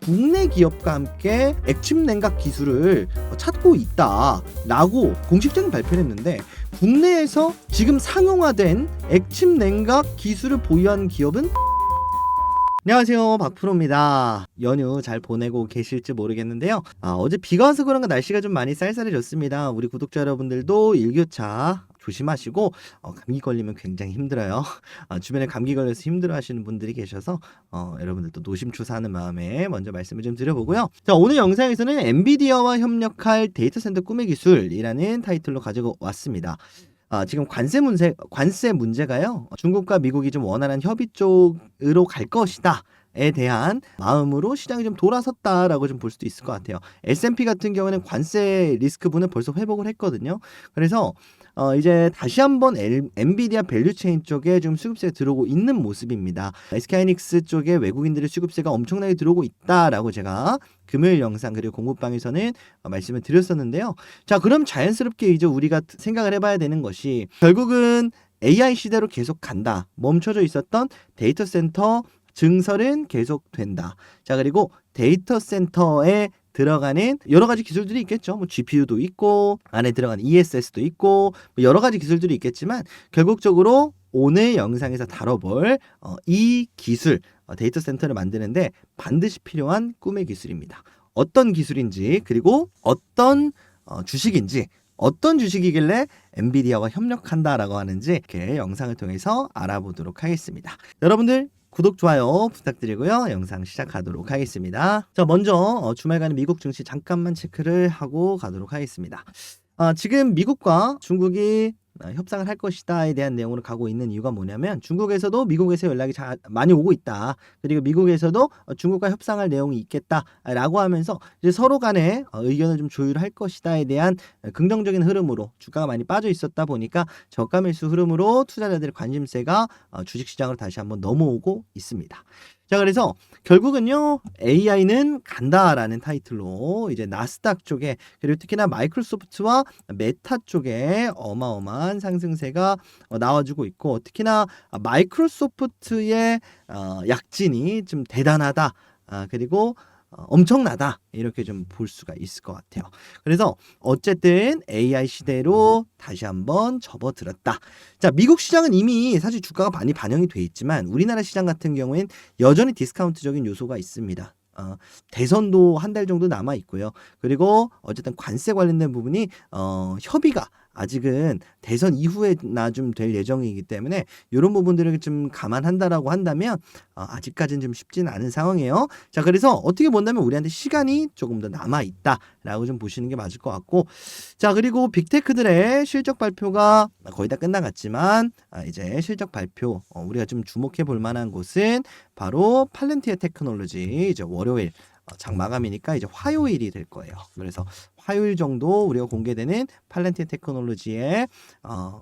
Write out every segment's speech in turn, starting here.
국내 기업과 함께 액침 냉각 기술을 찾고 있다라고 공식적인 발표를 했는데, 국내에서 지금 상용화된 액침 냉각 기술을 보유한 기업은? 안녕하세요, 박프로입니다. 연휴 잘 보내고 계실지 모르겠는데요. 어제 비가 와서 그런가 날씨가 좀 많이 쌀쌀해졌습니다. 우리 구독자 여러분들도 일교차 조심하시고, 감기 걸리면 굉장히 힘들어요. 주변에 감기 걸려서 힘들어하시는 분들이 계셔서 여러분들도 노심초사하는 마음에 먼저 말씀을 좀 드려보고요. 자, 오늘 영상에서는 엔비디아와 협력할 데이터 센터 꿈의 기술이라는 타이틀로 가지고 왔습니다. 지금 관세 문제가요, 중국과 미국이 좀 원활한 협의 쪽으로 갈 것이다에 대한 마음으로 시장이 좀 돌아섰다라고 좀 볼 수도 있을 것 같아요. S&P 같은 경우는 관세 리스크분을 벌써 회복을 했거든요. 그래서 이제 다시 한번 엔비디아 밸류체인 쪽에 좀 수급세가 들어오고 있는 모습입니다. SK하이닉스 쪽에 외국인들의 수급세가 엄청나게 들어오고 있다라고 제가 금요일 영상 그리고 공부방에서는 말씀을 드렸었는데요. 자, 그럼 자연스럽게 이제 우리가 생각을 해봐야 되는 것이, 결국은 AI 시대로 계속 간다. 멈춰져 있었던 데이터 센터 증설은 계속된다. 자, 그리고 데이터 센터에 들어가는 여러 가지 기술들이 있겠죠. 뭐 GPU도 있고 안에 들어가는 ESS도 있고 뭐 여러 가지 기술들이 있겠지만, 결국적으로 오늘 영상에서 다뤄볼 이 기술, 데이터 센터를 만드는데 반드시 필요한 꿈의 기술입니다. 어떤 기술인지, 그리고 어떤 주식인지, 어떤 주식이길래 엔비디아와 협력한다라고 하는지 이렇게 영상을 통해서 알아보도록 하겠습니다. 여러분들 구독, 좋아요 부탁드리고요. 영상 시작하도록 하겠습니다. 자, 먼저 주말간의 미국 증시 잠깐만 체크를 하고 가도록 하겠습니다. 지금 미국과 중국이 협상을 할 것이다에 대한 내용으로 가고 있는 이유가 뭐냐면, 중국에서도 미국에서 연락이 많이 오고 있다. 그리고 미국에서도 중국과 협상할 내용이 있겠다라고 하면서 이제 서로 간에 의견을 좀 조율할 것이다에 대한 긍정적인 흐름으로 주가가 많이 빠져 있었다 보니까 저가 매수 흐름으로 투자자들의 관심세가 주식시장으로 다시 한번 넘어오고 있습니다. 자, 그래서 결국은요, AI는 간다라는 타이틀로 이제 나스닥 쪽에, 그리고 특히나 마이크로소프트와 메타 쪽에 어마어마한 상승세가 나와주고 있고, 특히나 마이크로소프트의 약진이 좀 대단하다, 그리고 엄청나다, 이렇게 좀 볼 수가 있을 것 같아요. 그래서 어쨌든 AI 시대로 다시 한번 접어들었다. 자, 미국 시장은 이미 사실 주가가 많이 반영이 돼 있지만, 우리나라 시장 같은 경우엔 여전히 디스카운트적인 요소가 있습니다. 대선도 한 달 정도 남아 있고요. 그리고 어쨌든 관세 관련된 부분이 협의가 아직은 대선 이후에나 좀 될 예정이기 때문에 이런 부분들을 좀 감안한다라고 한다면 아직까지는 좀 쉽지는 않은 상황이에요. 자, 그래서 어떻게 본다면 우리한테 시간이 조금 더 남아 있다라고 좀 보시는 게 맞을 것 같고, 자, 그리고 빅테크들의 실적 발표가 거의 다 끝나갔지만 이제 실적 발표 우리가 좀 주목해 볼 만한 곳은 바로 팔렌티어 테크놀로지, 이제 월요일 장 마감이니까 이제 화요일이 될 거예요. 그래서 화요일 정도 우리가 공개되는 팔렌티어 테크놀로지의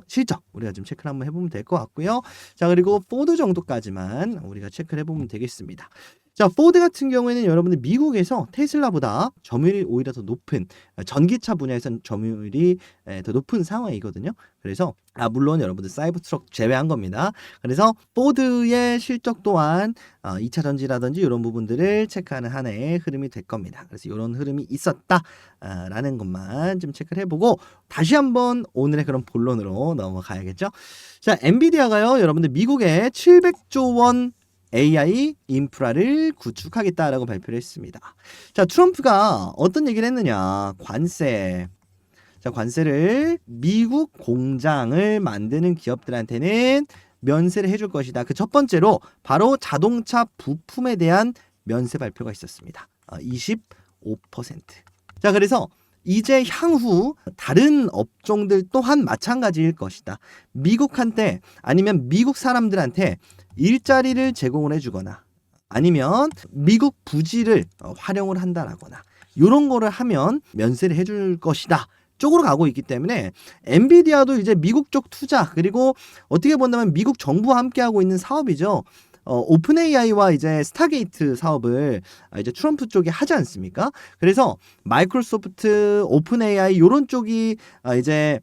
실적 우리가 좀 체크를 한번 해보면 될 것 같고요. 자, 그리고 포드 정도까지만 우리가 체크를 해보면 되겠습니다. 자, 포드 같은 경우에는 여러분들 미국에서 테슬라보다 점유율이 오히려 더 높은, 전기차 분야에서는 점유율이 더 높은 상황이거든요. 그래서 물론 여러분들 사이버트럭 제외한 겁니다. 그래서 포드의 실적 또한 2차 전지라든지 이런 부분들을 체크하는 한 해의 흐름이 될 겁니다. 그래서 이런 흐름이 있었다라는 것만 좀 체크를 해보고, 다시 한번 오늘의 그런 본론으로 넘어가야겠죠. 자, 엔비디아가요, 여러분들 미국에 700조 원 AI 인프라를 구축하겠다라고 발표를 했습니다. 자, 트럼프가 어떤 얘기를 했느냐. 관세. 자, 관세를 미국 공장을 만드는 기업들한테는 면세를 해줄 것이다. 그 첫 번째로 바로 자동차 부품에 대한 면세 발표가 있었습니다. 25%. 자, 그래서 이제 향후 다른 업종들 또한 마찬가지일 것이다. 미국한테, 아니면 미국 사람들한테 일자리를 제공을 해주거나, 아니면 미국 부지를 활용을 한다라거나, 이런 거를 하면 면세를 해줄 것이다 쪽으로 가고 있기 때문에, 엔비디아도 이제 미국 쪽 투자, 그리고 어떻게 본다면 미국 정부와 함께 하고 있는 사업이죠. 오픈 AI와 이제 스타게이트 사업을 이제 트럼프 쪽이 하지 않습니까? 그래서 마이크로소프트, 오픈 AI 이런 쪽이 이제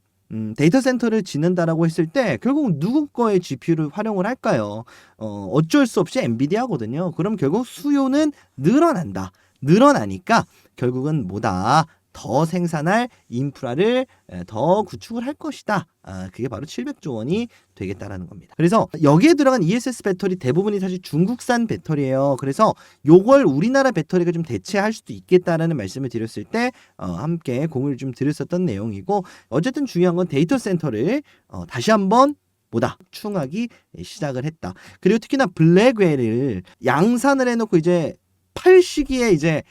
데이터 센터를 짓는다라고 했을 때 결국 누구 거의 GPU를 활용을 할까요? 어쩔 수 없이 엔비디아거든요. 그럼 결국 수요는 늘어난다. 늘어나니까 결국은 뭐다? 더 생산할 인프라를 더 구축을 할 것이다. 그게 바로 700조 원이 되겠다라는 겁니다. 그래서 여기에 들어간 ESS 배터리 대부분이 사실 중국산 배터리예요. 그래서 요걸 우리나라 배터리가 좀 대체할 수도 있겠다라는 말씀을 드렸을 때 함께 공을 좀 드렸었던 내용이고, 어쨌든 중요한 건 데이터 센터를 다시 한번 보다 충하기 시작을 했다. 그리고 특히나 블랙웰을 양산을 해놓고 이제 팔 시기에 이제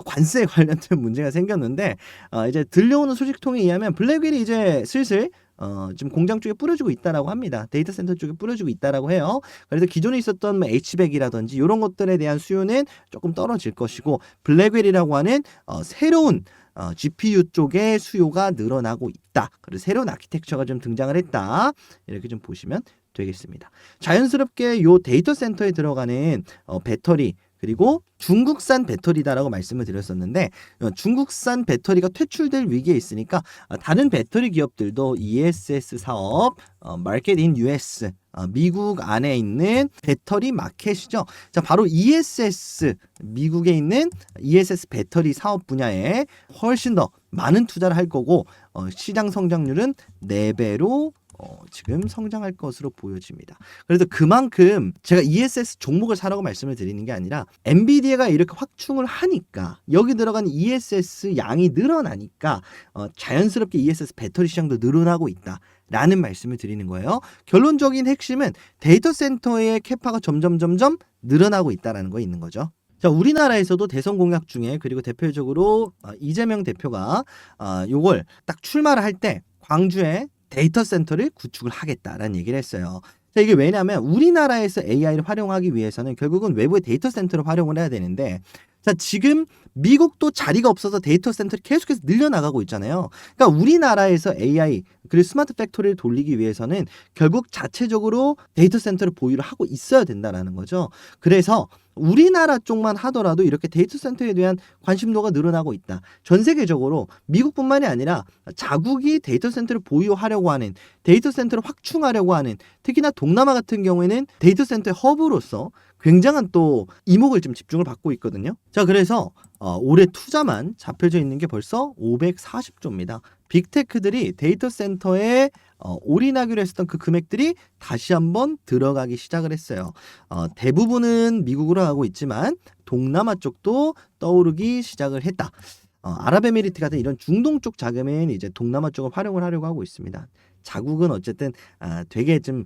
관세 관련된 문제가 생겼는데, 이제 들려오는 소식통에 의하면 블랙웰이 이제 슬슬 지금 공장 쪽에 뿌려주고 있다라고 합니다. 데이터 센터 쪽에 뿌려주고 있다라고 해요. 그래서 기존에 있었던 뭐 H백이라든지 이런 것들에 대한 수요는 조금 떨어질 것이고, 블랙웰이라고 하는 새로운 GPU 쪽의 수요가 늘어나고 있다. 그리고 새로운 아키텍처가 좀 등장을 했다. 이렇게 좀 보시면 되겠습니다. 자연스럽게 요 데이터 센터에 들어가는 배터리, 그리고 중국산 배터리다라고 말씀을 드렸었는데, 중국산 배터리가 퇴출될 위기에 있으니까 다른 배터리 기업들도 ESS 사업, 마켓 인 US, 미국 안에 있는 배터리 마켓이죠. 자, 바로 ESS, 미국에 있는 ESS 배터리 사업 분야에 훨씬 더 많은 투자를 할 거고, 시장 성장률은 4배로 지금 성장할 것으로 보여집니다. 그래서 그만큼 제가 ESS 종목을 사라고 말씀을 드리는 게 아니라, 엔비디아가 이렇게 확충을 하니까, 여기 들어간 ESS 양이 늘어나니까 자연스럽게 ESS 배터리 시장도 늘어나고 있다 라는 말씀을 드리는 거예요. 결론적인 핵심은 데이터 센터의 캐파가 점점 늘어나고 있다라는 거 있는 거죠. 자, 우리나라에서도 대선 공약 중에, 그리고 대표적으로 이재명 대표가 요걸 딱 출마를 할 때 광주에 데이터 센터를 구축을 하겠다라는 얘기를 했어요. 자, 이게 왜냐하면 우리나라에서 AI를 활용하기 위해서는 결국은 외부의 데이터 센터를 활용을 해야 되는데, 자, 지금 미국도 자리가 없어서 데이터 센터를 계속해서 늘려나가고 있잖아요. 그러니까 우리나라에서 AI 그리고 스마트 팩토리를 돌리기 위해서는 결국 자체적으로 데이터 센터를 보유를 하고 있어야 된다라는 거죠. 그래서 우리나라 쪽만 하더라도 이렇게 데이터 센터에 대한 관심도가 늘어나고 있다. 전 세계적으로 미국뿐만이 아니라 자국이 데이터 센터를 보유하려고 하는, 데이터 센터를 확충하려고 하는, 특히나 동남아 같은 경우에는 데이터 센터의 허브로서 굉장한 또 이목을 좀 집중을 받고 있거든요. 자, 그래서 올해 투자만 잡혀져 있는 게 벌써 540조입니다. 빅테크들이 데이터 센터에 올인하기로 했었던 그 금액들이 다시 한번 들어가기 시작을 했어요. 대부분은 미국으로 하고 있지만 동남아 쪽도 떠오르기 시작을 했다. 아랍에미리트 같은 이런 중동 쪽 자금은 이제 동남아 쪽을 활용을 하려고 하고 있습니다. 자국은 어쨌든 되게 좀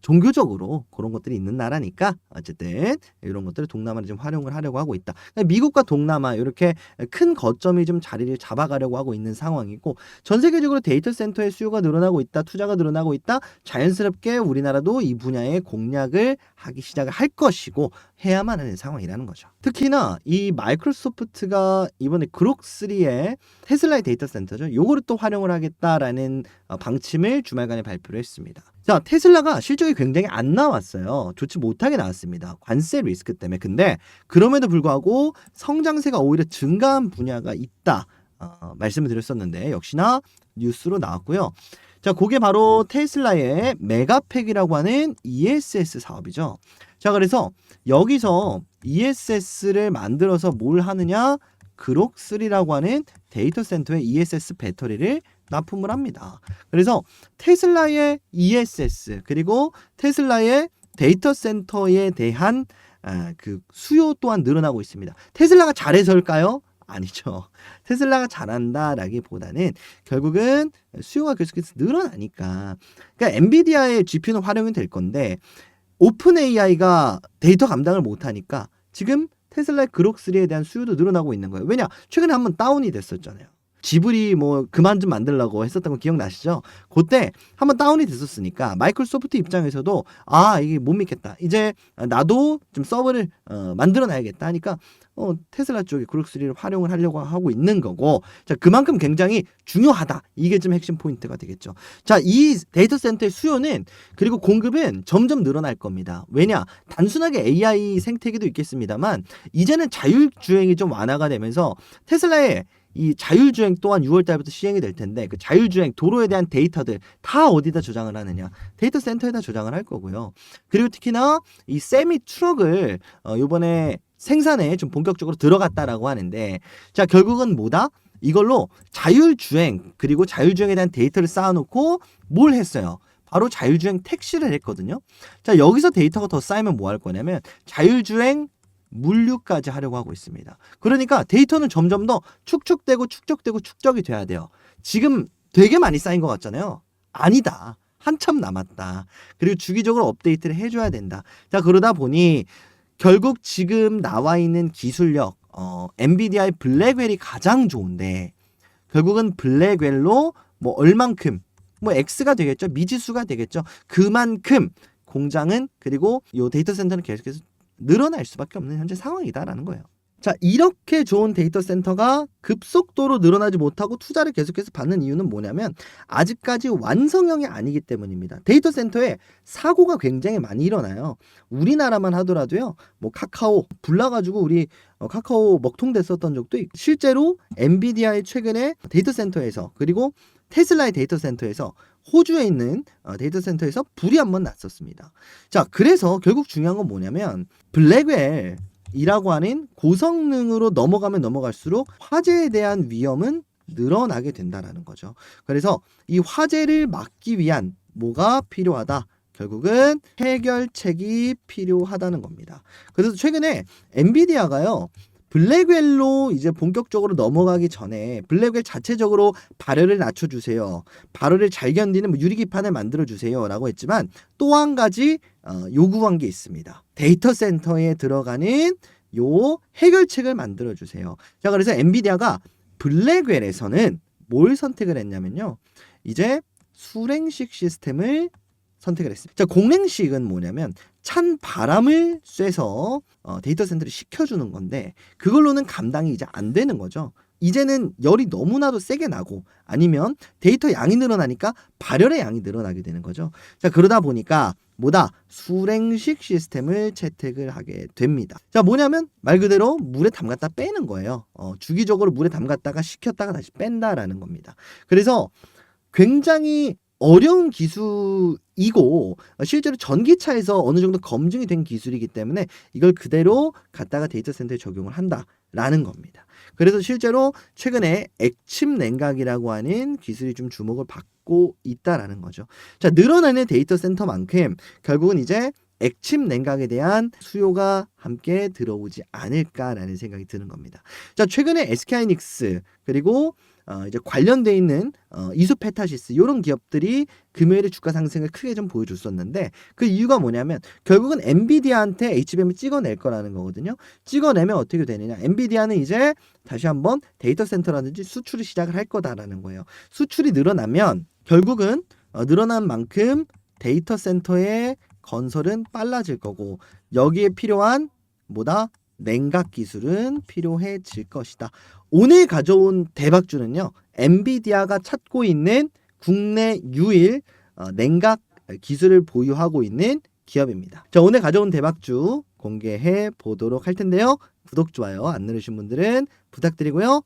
종교적으로 그런 것들이 있는 나라니까 어쨌든 이런 것들을 동남아를 좀 활용을 하려고 하고 있다. 미국과 동남아 이렇게 큰 거점이 좀 자리를 잡아가려고 하고 있는 상황이고, 전 세계적으로 데이터 센터의 수요가 늘어나고 있다, 투자가 늘어나고 있다. 자연스럽게 우리나라도 이 분야의 공략을 하기 시작을 할 것이고 해야만 하는 상황이라는 거죠. 특히나 이 마이크로소프트가 이번에 그록3의 테슬라의 데이터 센터죠. 요거를 또 활용을 하겠다라는 방침을 주말간에 발표를 했습니다. 자, 테슬라가 실적이 굉장히 안 나왔어요. 좋지 못하게 나왔습니다. 관세 리스크 때문에. 근데 그럼에도 불구하고 성장세가 오히려 증가한 분야가 있다. 말씀을 드렸었는데 역시나 뉴스로 나왔고요. 자, 그게 바로 테슬라의 메가팩이라고 하는 ESS 사업이죠. 자, 그래서 여기서 ESS를 만들어서 뭘 하느냐? 그록3라고 하는 데이터 센터의 ESS 배터리를 납품을 합니다. 그래서 테슬라의 ESS 그리고 테슬라의 데이터 센터에 대한 그 수요 또한 늘어나고 있습니다. 테슬라가 잘해서일까요? 아니죠. 테슬라가 잘한다라기보다는 결국은 수요가 계속해서 늘어나니까. 그러니까 엔비디아의 GPU는 활용이 될 건데 오픈 AI가 데이터 감당을 못하니까 지금 테슬라의 그록3에 대한 수요도 늘어나고 있는 거예요. 왜냐? 최근에 한번 다운이 됐었잖아요. 지브리 뭐 그만 좀 만들라고 했었던 거 기억나시죠? 그때 한번 다운이 됐었으니까 마이크로소프트 입장에서도 이게 못 믿겠다. 이제 나도 좀 서버를 만들어놔야겠다 하니까 테슬라 쪽에 그록3를 활용을 하려고 하고 있는 거고, 자, 그만큼 굉장히 중요하다. 이게 좀 핵심 포인트가 되겠죠. 자, 이 데이터 센터의 수요는 그리고 공급은 점점 늘어날 겁니다. 왜냐? 단순하게 AI 생태계도 있겠습니다만 이제는 자율주행이 좀 완화가 되면서 테슬라의 이 자율주행 또한 6월 달부터 시행이 될 텐데 그 자율주행 도로에 대한 데이터들 다 어디다 저장을 하느냐? 데이터 센터에다 저장을 할 거고요. 그리고 특히나 이 세미 트럭을 요번에 생산에 좀 본격적으로 들어갔다라고 하는데, 자, 결국은 뭐다? 이걸로 자율주행, 그리고 자율주행에 대한 데이터를 쌓아놓고 뭘 했어요? 바로 자율주행 택시를 했거든요. 자, 여기서 데이터가 더 쌓이면 뭐 할 거냐면 자율주행 물류까지 하려고 하고 있습니다. 그러니까 데이터는 점점 더 축적되고 축적이 돼야 돼요. 지금 되게 많이 쌓인 것 같잖아요. 아니다. 한참 남았다. 그리고 주기적으로 업데이트를 해줘야 된다. 자, 그러다 보니 결국 지금 나와 있는 기술력, 엔비디아의 블랙웰이 가장 좋은데, 결국은 블랙웰로 뭐 얼만큼, 뭐 X가 되겠죠. 미지수가 되겠죠. 그만큼 공장은, 그리고 이 데이터 센터는 계속해서 늘어날 수밖에 없는 현재 상황이다라는 거예요. 자, 이렇게 좋은 데이터 센터가 급속도로 늘어나지 못하고 투자를 계속해서 받는 이유는 뭐냐면 아직까지 완성형이 아니기 때문입니다. 데이터 센터에 사고가 굉장히 많이 일어나요. 우리나라만 하더라도요, 뭐 카카오 불나가지고 우리 카카오 먹통 됐었던 적도 있고, 실제로 엔비디아의 최근에 데이터 센터에서, 그리고 테슬라의 데이터 센터에서, 호주에 있는 데이터 센터에서 불이 한번 났었습니다. 자, 그래서 결국 중요한 건 뭐냐면 블랙웰 이라고 하는 고성능으로 넘어가면 넘어갈수록 화재에 대한 위험은 늘어나게 된다라는 거죠. 그래서 이 화재를 막기 위한 뭐가 필요하다? 결국은 해결책이 필요하다는 겁니다. 그래서 최근에 엔비디아가요, 블랙웰로 이제 본격적으로 넘어가기 전에 블랙웰 자체적으로 발열을 낮춰주세요. 발열을 잘 견디는 유리기판을 만들어주세요. 라고 했지만 또 한 가지 요구한 게 있습니다. 데이터 센터에 들어가는 요 해결책을 만들어주세요. 자, 그래서 엔비디아가 블랙웰에서는 뭘 선택을 했냐면요, 이제 수랭식 시스템을 선택을 했습니다. 자, 공랭식은 뭐냐면 찬 바람을 쐬서 데이터 센터를 식혀주는 건데, 그걸로는 감당이 이제 안 되는 거죠. 이제는 열이 너무나도 세게 나고, 아니면 데이터 양이 늘어나니까 발열의 양이 늘어나게 되는 거죠. 자, 그러다 보니까 뭐다? 수랭식 시스템을 채택을 하게 됩니다. 자, 뭐냐면 말 그대로 물에 담갔다 빼는 거예요. 주기적으로 물에 담갔다가 식혔다가 다시 뺀다라는 겁니다. 그래서 굉장히 어려운 기술이고 실제로 전기차에서 어느 정도 검증이 된 기술이기 때문에 이걸 그대로 갖다가 데이터 센터에 적용을 한다라는 겁니다. 그래서 실제로 최근에 액침 냉각이라고 하는 기술이 좀 주목을 받고 있다라는 거죠. 자, 늘어나는 데이터 센터만큼 결국은 이제 액침 냉각에 대한 수요가 함께 들어오지 않을까라는 생각이 드는 겁니다. 자, 최근에 SK하이닉스, 그리고 이제 관련돼 있는 이수페타시스, 이런 기업들이 금요일에 주가 상승을 크게 좀 보여줬었는데, 그 이유가 뭐냐면 결국은 엔비디아한테 HBM을 찍어낼 거라는 거거든요. 찍어내면 어떻게 되느냐, 엔비디아는 이제 다시 한번 데이터 센터라든지 수출을 시작을 할 거다라는 거예요. 수출이 늘어나면 결국은 늘어난 만큼 데이터 센터의 건설은 빨라질 거고, 여기에 필요한 뭐다? 냉각 기술은 필요해질 것이다. 오늘 가져온 대박주는요, 엔비디아가 찾고 있는 국내 유일 냉각 기술을 보유하고 있는 기업입니다. 자, 오늘 가져온 대박주 공개해 보도록 할 텐데요. 구독, 좋아요 안 누르신 분들은 부탁드리고요.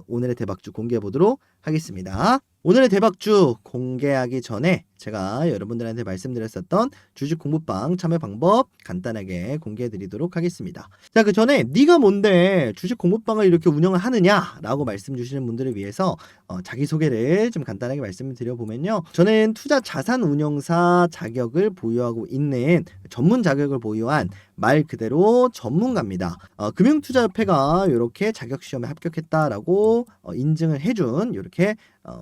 오늘의 대박주 공개해 보도록 하겠습니다. 오늘의 대박주 공개하기 전에 제가 여러분들한테 말씀드렸었던 주식 공부방 참여 방법 간단하게 공개해 드리도록 하겠습니다. 자, 그 전에 네가 뭔데 주식 공부방을 이렇게 운영을 하느냐 라고 말씀 주시는 분들을 위해서 자기소개를 좀 간단하게 말씀을 드려보면요, 저는 투자 자산 운용사 자격을 보유하고 있는, 전문 자격을 보유한 말 그대로 전문가입니다. 금융투자협회가 이렇게 자격시험에 합격했다라고 인증을 해준 이렇게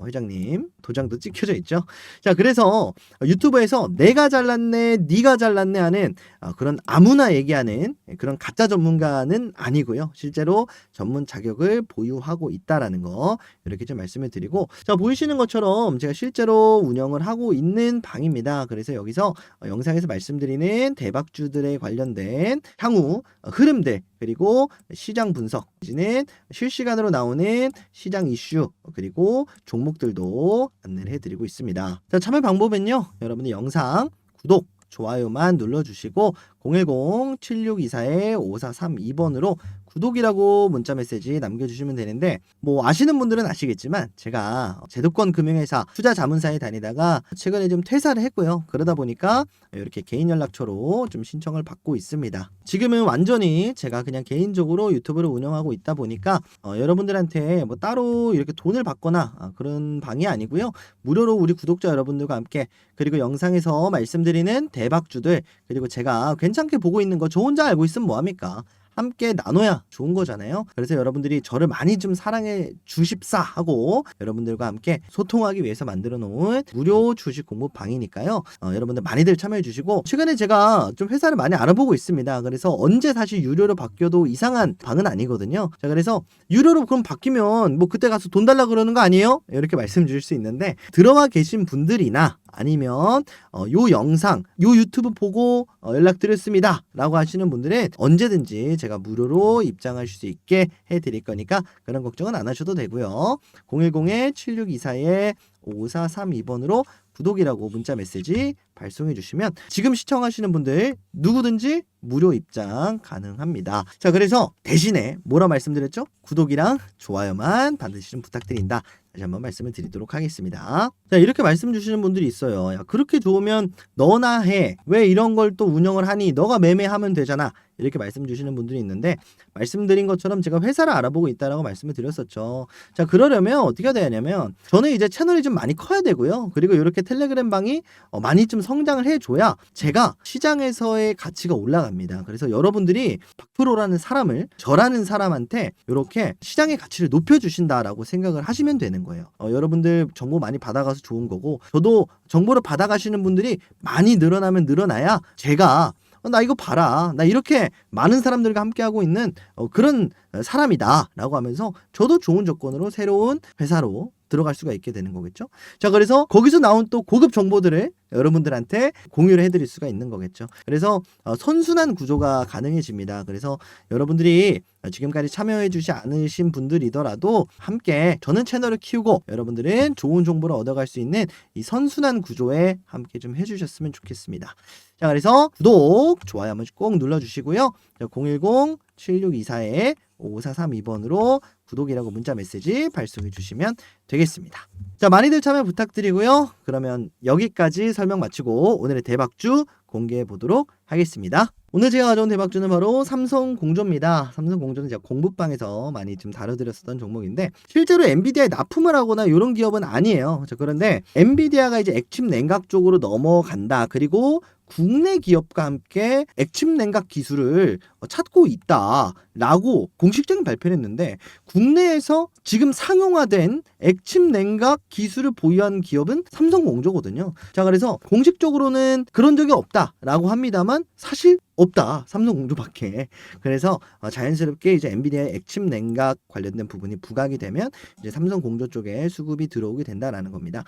회장님 도장도 찍혀져 있죠. 자, 그래서 유튜브에서 내가 잘났네, 네가 잘났네 하는 그런 아무나 얘기하는 그런 가짜 전문가는 아니고요. 실제로 전문 자격을 보유하고 있다라는 거 이렇게 좀 말씀을 드리고, 자, 보이시는 것처럼 제가 실제로 운영을 하고 있는 방입니다. 그래서 여기서 영상에서 말씀드리는 대박주들에 관련된 향후 흐름들, 그리고 시장 분석, 는 실시간으로 나오는 시장 이슈, 그리고 종목들도 안내를 해드리고 있습니다. 자, 참여 방법은요, 여러분들 영상 구독, 좋아요만 눌러주시고 010-7624-5432번으로 구독이라고 문자 메시지 남겨주시면 되는데, 뭐 아시는 분들은 아시겠지만 제가 제도권 금융회사 투자 자문사에 다니다가 최근에 좀 퇴사를 했고요. 그러다 보니까 이렇게 개인 연락처로 좀 신청을 받고 있습니다. 지금은 완전히 제가 그냥 개인적으로 유튜브를 운영하고 있다 보니까 여러분들한테 뭐 따로 이렇게 돈을 받거나 그런 방이 아니고요. 무료로 우리 구독자 여러분들과 함께, 그리고 영상에서 말씀드리는 대박주들, 그리고 제가 괜찮게 보고 있는 거 저 혼자 알고 있으면 뭐합니까? 함께 나눠야 좋은 거잖아요. 그래서 여러분들이 저를 많이 좀 사랑해 주십사 하고 여러분들과 함께 소통하기 위해서 만들어 놓은 무료 주식 공부 방이니까요. 여러분들 많이들 참여해 주시고, 최근에 제가 좀 회사를 많이 알아보고 있습니다. 그래서 언제 사실 유료로 바뀌어도 이상한 방은 아니거든요. 자, 그래서 유료로 그럼 바뀌면 뭐 그때 가서 돈 달라 그러는 거 아니에요? 이렇게 말씀 주실 수 있는데, 들어와 계신 분들이나 아니면 요 영상, 요 유튜브 보고 연락드렸습니다 라고 하시는 분들은 언제든지 제가 무료로 입장하실 수 있게 해드릴 거니까 그런 걱정은 안 하셔도 되고요. 010-7624-5432번으로 구독이라고 문자 메시지 발송해 주시면 지금 시청하시는 분들 누구든지 무료 입장 가능합니다. 자, 그래서 대신에 뭐라 말씀드렸죠? 구독이랑 좋아요만 반드시 좀 부탁드린다. 다시 한번 말씀을 드리도록 하겠습니다. 자, 이렇게 말씀 주시는 분들이 있어요. 야, 그렇게 좋으면 너나 해. 왜 이런 걸 또 운영을 하니? 너가 매매하면 되잖아. 이렇게 말씀 주시는 분들이 있는데, 말씀드린 것처럼 제가 회사를 알아보고 있다라고 말씀을 드렸었죠. 자, 그러려면 어떻게 해야 되냐면, 저는 이제 채널이 좀 많이 커야 되고요. 그리고 이렇게 텔레그램 방이 많이 좀 성장을 해줘야 제가 시장에서의 가치가 올라갑니다. 그래서 여러분들이 박프로라는 사람을, 저라는 사람한테 이렇게 시장의 가치를 높여주신다라고 생각을 하시면 되는 거예요. 여러분들 정보 많이 받아가서 좋은 거고, 저도 정보를 받아가시는 분들이 많이 늘어나면 늘어나야 제가 나 이거 봐라, 나 이렇게 많은 사람들과 함께하고 있는 그런 사람이다 라고 하면서 저도 좋은 조건으로 새로운 회사로 들어갈 수가 있게 되는 거겠죠. 자, 그래서 거기서 나온 또 고급 정보들을 여러분들한테 공유를 해드릴 수가 있는 거겠죠. 그래서 선순환 구조가 가능해집니다. 그래서 여러분들이 지금까지 참여해주지 않으신 분들이더라도 함께 저는 채널을 키우고 여러분들은 좋은 정보를 얻어갈 수 있는 이 선순환 구조에 함께 좀 해주셨으면 좋겠습니다. 자, 그래서 구독, 좋아요 한번 꼭 눌러주시고요. 010-7624-5432번으로 구독이라고 문자 메시지 발송해 주시면 되겠습니다. 자, 많이들 참여 부탁드리고요. 그러면 여기까지 설명 마치고 오늘의 대박주 공개해 보도록 하겠습니다. 오늘 제가 가져온 대박주는 바로 삼성공조입니다. 삼성공조는 제가 공부방에서 많이 좀 다뤄드렸었던 종목인데, 실제로 엔비디아에 납품을 하거나 이런 기업은 아니에요. 자, 그런데 엔비디아가 이제 액침 냉각 쪽으로 넘어간다. 그리고 국내 기업과 함께 액침 냉각 기술을 찾고 있다라고 공식적인 발표를 했는데, 국내에서 지금 상용화된 액침 냉각 기술을 보유한 기업은 삼성공조거든요. 자, 그래서 공식적으로는 그런 적이 없다라고 합니다만 사실 없다, 삼성공조밖에. 그래서 자연스럽게 이제 엔비디아의 액침 냉각 관련된 부분이 부각이 되면 이제 삼성공조 쪽에 수급이 들어오게 된다라는 겁니다.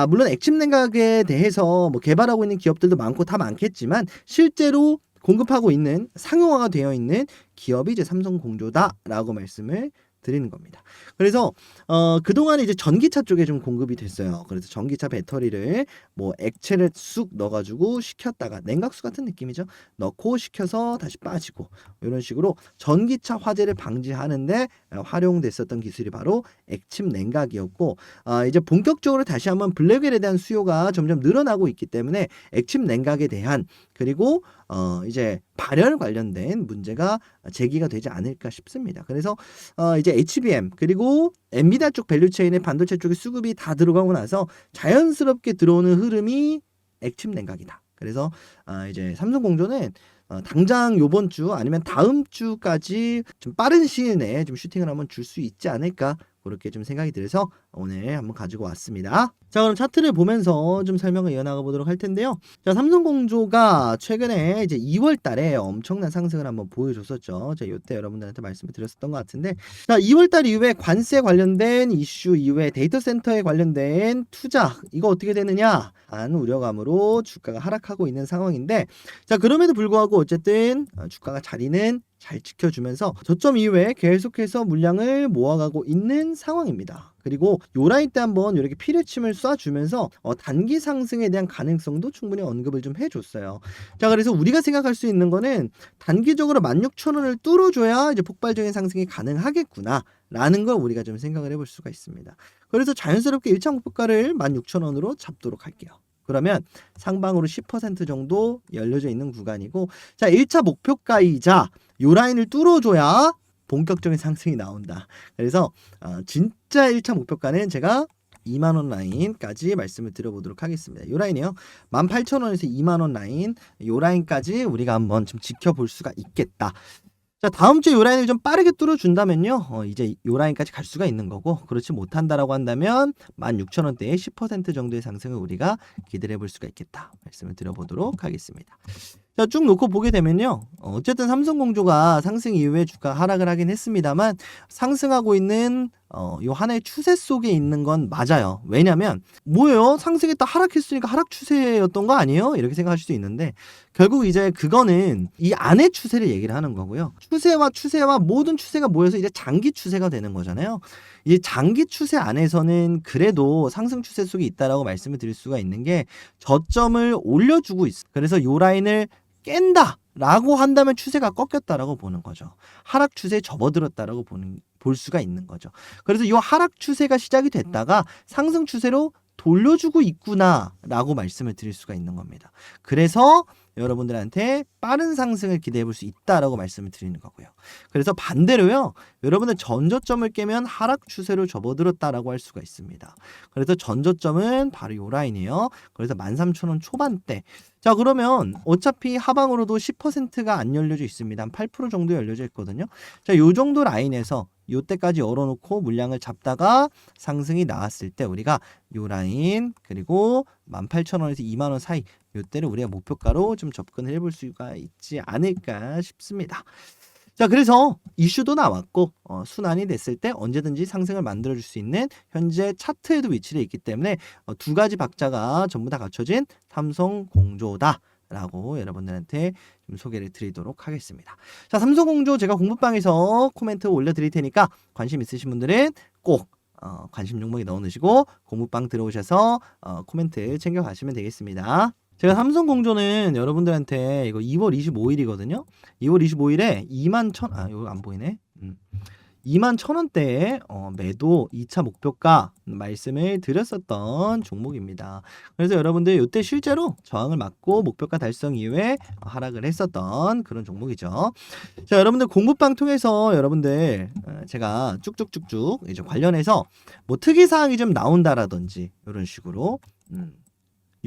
물론 액침 냉각에 대해서 뭐 개발하고 있는 기업들도 많고 다 많겠지만 실제로 공급하고 있는, 상용화가 되어 있는 기업이 이제 삼성공조다라고 말씀을 드리는 겁니다. 그래서 그동안 이제 전기차 쪽에 좀 공급이 됐어요. 그래서 전기차 배터리를 뭐 액체를 쑥 넣어가지고 식혔다가, 냉각수 같은 느낌이죠. 넣고 식혀서 다시 빠지고, 이런 식으로 전기차 화재를 방지하는데 활용됐었던 기술이 바로 액침 냉각이었고, 이제 본격적으로 다시 한번 블랙웰에 대한 수요가 점점 늘어나고 있기 때문에 액침 냉각에 대한, 그리고 이제 발열 관련된 문제가 제기가 되지 않을까 싶습니다. 그래서 이제 HBM 그리고 엔비디아 쪽 밸류체인의 반도체 쪽에 수급이 다 들어가고 나서 자연스럽게 들어오는 흐름이 액침 냉각이다. 그래서 이제 삼성공조는 당장 요번 주 아니면 다음 주까지 좀 빠른 시일 내에 좀 슈팅을 한번 줄 수 있지 않을까, 그렇게 좀 생각이 들어서 오늘 한번 가지고 왔습니다. 자, 그럼 차트를 보면서 좀 설명을 이어나가 보도록 할 텐데요. 자, 삼성공조가 최근에 이제 2월 달에 엄청난 상승을 한번 보여줬었죠. 자, 이때 여러분들한테 말씀을 드렸었던 것 같은데, 자, 2월 달 이후에 관세 관련된 이슈 이후에 데이터 센터에 관련된 투자, 이거 어떻게 되느냐 한 우려감으로 주가가 하락하고 있는 상황인데, 자, 그럼에도 불구하고 어쨌든 주가가 자리는 잘 지켜주면서 저점 이후에 계속해서 물량을 모아가고 있는 상황입니다. 그리고 요 라인 때 한번 이렇게 피레침을 쏴주면서 단기 상승에 대한 가능성도 충분히 언급을 좀 해줬어요. 자, 그래서 우리가 생각할 수 있는 거는 단기적으로 16,000원을 뚫어줘야 이제 폭발적인 상승이 가능하겠구나 라는 걸 우리가 좀 생각을 해볼 수가 있습니다. 그래서 자연스럽게 1차 목표가를 16,000원으로 잡도록 할게요. 그러면 상방으로 10% 정도 열려져 있는 구간이고, 자, 1차 목표가이자 요 라인을 뚫어줘야 본격적인 상승이 나온다. 그래서 진짜 1차 목표가는 제가 2만원 라인까지 말씀을 드려보도록 하겠습니다. 요 라인이요. 18,000원에서 2만원 라인, 요 라인까지 우리가 한번 좀 지켜볼 수가 있겠다. 자, 다음 주에 요 라인을 좀 빠르게 뚫어준다면요. 이제 요 라인까지 갈 수가 있는 거고, 그렇지 못한다라고 한다면 16,000원대의 10% 정도의 상승을 우리가 기대해 볼 수가 있겠다. 말씀을 드려보도록 하겠습니다. 자, 쭉 놓고 보게 되면요. 어쨌든 삼성공조가 상승 이후에 주가 하락을 하긴 했습니다만 상승하고 있는 요 하나의 추세 속에 있는 건 맞아요. 왜냐면 뭐예요? 상승했다 하락했으니까 하락 추세였던 거 아니에요? 이렇게 생각할 수도 있는데 결국 이제 그거는 이 안의 추세를 얘기를 하는 거고요. 추세와 모든 추세가 모여서 이제 장기 추세가 되는 거잖아요. 이 장기 추세 안에서는 그래도 상승 추세 속에 있다라고 말씀을 드릴 수가 있는 게 저점을 올려주고 있어. 그래서 요 라인을 깬다 라고 한다면 추세가 꺾였다라고 보는 거죠. 하락 추세에 접어들었다라고 볼 수가 있는 거죠. 그래서 이 하락 추세가 시작이 됐다가 상승 추세로 돌려주고 있구나 라고 말씀을 드릴 수가 있는 겁니다. 그래서 여러분들한테 빠른 상승을 기대해 볼 수 있다라고 말씀을 드리는 거고요. 그래서 반대로요. 여러분들 전저점을 깨면 하락 추세로 접어들었다라고 할 수가 있습니다. 그래서 전저점은 바로 요 라인이에요. 그래서 13,000원 초반대. 자, 그러면 어차피 하방으로도 10%가 안 열려져 있습니다. 한 8% 정도 열려져 있거든요. 자, 요 정도 라인에서 요때까지 열어놓고 물량을 잡다가 상승이 나왔을 때 우리가 요 라인 그리고 18,000원에서 2만원 사이 요때를 우리가 목표가로 좀 접근을 해볼 수가 있지 않을까 싶습니다. 자, 그래서 이슈도 나왔고 순환이 됐을 때 언제든지 상승을 만들어줄 수 있는 현재 차트에도 위치를 있기 때문에 두 가지 박자가 전부 다 갖춰진 삼성공조다 라고 여러분들한테 좀 소개를 드리도록 하겠습니다. 자, 삼성공조 제가 공부방에서 코멘트 올려드릴 테니까 관심 있으신 분들은 꼭 관심 종목에 넣어 놓으시고 공부방 들어오셔서 코멘트 챙겨가시면 되겠습니다. 제가 삼성공조는 여러분들한테 이거 2월 25일이거든요. 2월 25일에 21,000, 이거 안 보이네. 21,000원대에 매도 2차 목표가 말씀을 드렸었던 종목입니다. 그래서 여러분들 이때 실제로 저항을 맞고 목표가 달성 이후에 하락을 했었던 그런 종목이죠. 자, 여러분들 공부방 통해서 여러분들 제가 쭉쭉쭉쭉 이제 관련해서 뭐 특이사항이 좀 나온다라든지 이런 식으로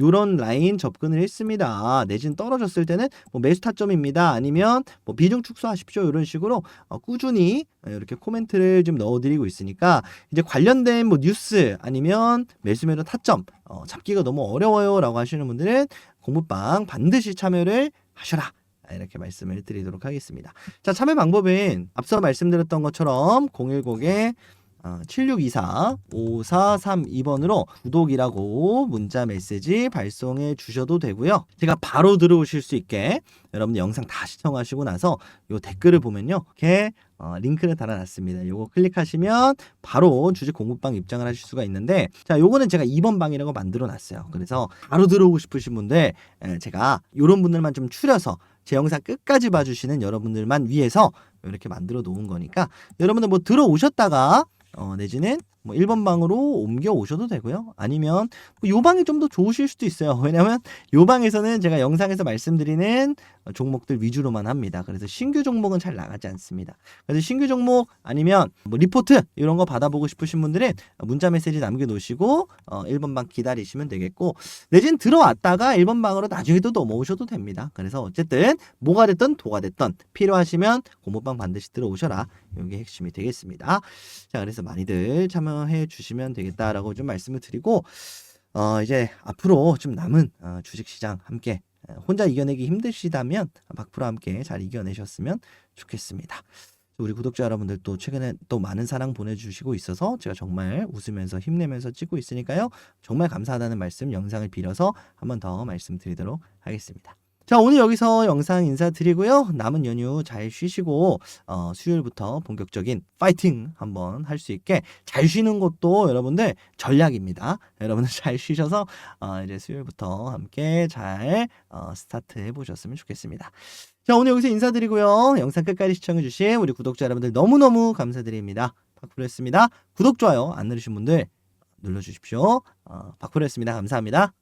요런 라인 접근을 했습니다. 내진 떨어졌을 때는 뭐 매수 타점입니다. 아니면 뭐 비중 축소하십시오. 이런 식으로 꾸준히 이렇게 코멘트를 좀 넣어드리고 있으니까 이제 관련된 뭐 뉴스 아니면 매수 매도 타점 잡기가 너무 어려워요 라고 하시는 분들은 공부방 반드시 참여를 하셔라. 이렇게 말씀을 드리도록 하겠습니다. 자, 참여 방법은 앞서 말씀드렸던 것처럼 010에 7624-5432번으로 구독이라고 문자 메시지 발송해 주셔도 되고요. 제가 바로 들어오실 수 있게 여러분들 영상 다 시청하시고 나서 요 댓글을 보면요. 이렇게 링크를 달아놨습니다. 요거 클릭하시면 바로 주식 공부방 입장을 하실 수가 있는데 자, 요거는 제가 2번 방이라고 만들어 놨어요. 그래서 바로 들어오고 싶으신 분들 제가 요런 분들만 좀 추려서 제 영상 끝까지 봐주시는 여러분들만 위해서 이렇게 만들어 놓은 거니까 여러분들 뭐 들어오셨다가 내지는 뭐 1번 방으로 옮겨 오셔도 되고요. 아니면 뭐 요 방이 좀 더 좋으실 수도 있어요. 왜냐면 요 방에서는 제가 영상에서 말씀드리는 종목들 위주로만 합니다. 그래서 신규 종목은 잘 나가지 않습니다. 그래서 신규 종목 아니면 뭐 리포트 이런 거 받아보고 싶으신 분들은 문자 메시지 남겨놓으시고 1번 방 기다리시면 되겠고 내진 들어왔다가 1번 방으로 나중에 또 넘어오셔도 됩니다. 그래서 어쨌든 뭐가 됐든 도가 됐든 필요하시면 공부방 반드시 들어오셔라. 이게 핵심이 되겠습니다. 자, 그래서 많이들 참여해 주시면 되겠다라고 좀 말씀을 드리고 이제 앞으로 좀 남은 주식시장 함께 혼자 이겨내기 힘드시다면 박프로 함께 잘 이겨내셨으면 좋겠습니다. 우리 구독자 여러분들 또 최근에 또 많은 사랑 보내주시고 있어서 제가 정말 웃으면서 힘내면서 찍고 있으니까요. 정말 감사하다는 말씀 영상을 빌어서 한 번 더 말씀드리도록 하겠습니다. 자, 오늘 여기서 영상 인사드리고요. 남은 연휴 잘 쉬시고 수요일부터 본격적인 파이팅 한번 할 수 있게, 잘 쉬는 것도 여러분들 전략입니다. 여러분들 잘 쉬셔서 이제 수요일부터 함께 잘 스타트 해보셨으면 좋겠습니다. 자, 오늘 여기서 인사드리고요. 영상 끝까지 시청해주신 우리 구독자 여러분들 너무너무 감사드립니다. 박프로였습니다. 구독, 좋아요 안 누르신 분들 눌러주십시오. 박프로였습니다. 감사합니다.